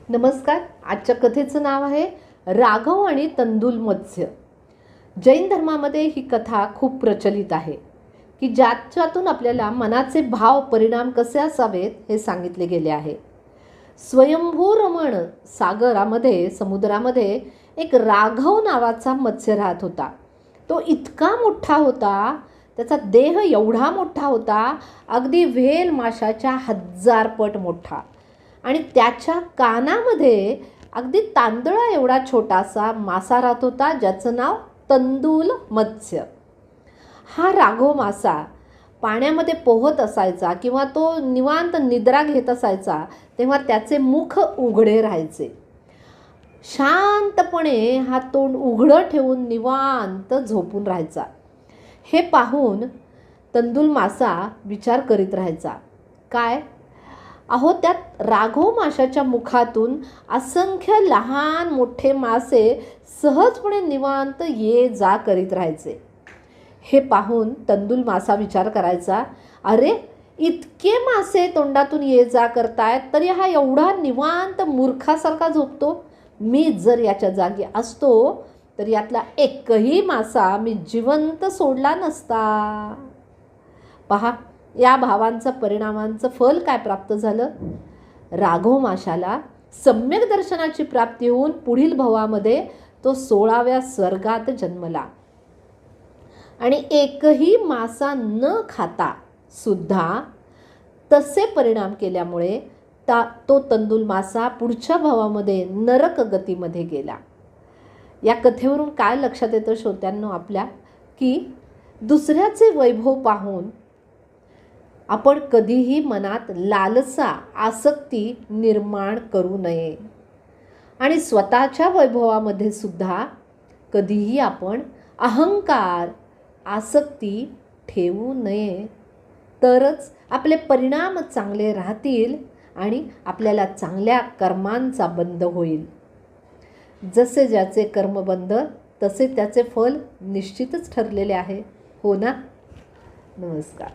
नमस्कार. आजच्या कथेचं नाव आहे राघव आणि तंदुल मत्स्य. जैन धर्मामध्ये ही कथा खूप प्रचलित आहे की ज्याच्यातून आपल्याला मनाचे भाव परिणाम कसे असावेत हे सांगितले गेले आहे. स्वयंभू रमण सागरामध्ये समुद्रामध्ये एक राघव नावाचा मत्स्य राहत होता. तो इतका मोठा होता, त्याचा देह एवढा मोठा होता, अगदी व्हेल माशाच्या 1000 पट मोठा, आणि त्याच्या कानामध्ये अगदी तांदळा एवढा छोटासा मासा राहत होता ज्याचं नाव तंदुल मत्स्य. हा राघव मासा पाण्यामध्ये पोहत असायचा किंवा तो निवांत निद्रा घेत असायचा तेव्हा त्याचे मुख उघडे राहायचे. शांतपणे हा तोंड उघडं ठेवून निवांत झोपून राहायचा. हे पाहून तंदुल मासा विचार करीत राहायचा, काय अहो, त्यात राघव माशाच्या मुखातून असंख्य लहान मोठे मासे सहजपणे निवांत ये जा करीत राहायचे. हे पाहून तंदुल मासा विचार करायचा, अरे इतके मासे तोंडातून ये जा करतायत तरी हा एवढा निवांत मूर्खासारखा झोपतो. मी जर याच्या जागी असतो तर यातला एकही मासा मी जिवंत सोडला नसता. पहा, या भावांचं परिणामांचं फल काय प्राप्त झालं. राघव माशाला सम्यक दर्शनाची प्राप्ती होऊन पुढील भवामध्ये तो 16व्या स्वर्गात जन्मला. आणि एकही मासा न खाता सुद्धा तसे परिणाम केल्यामुळे तो तंदुल मासा पुढच्या भवामध्ये नरक गतीमध्ये गेला. या कथेवरून काय लक्षात येतं श्रोत्यांनो आपल्या, की दुसऱ्याचे वैभव पाहून आपण कधीही मनात लालसा आसक्ती निर्माण करू नये आणि स्वतःच्या वैभवामध्ये सुद्धा कधीही आपण अहंकार आसक्ती ठेवू नये. तरच आपले परिणाम चांगले राहतील आणि आपल्याला चांगल्या कर्मांचा बंध होईल. जसे ज्याचे कर्मबंध तसे त्याचे फल निश्चितच ठरलेले आहे, हो ना. नमस्कार.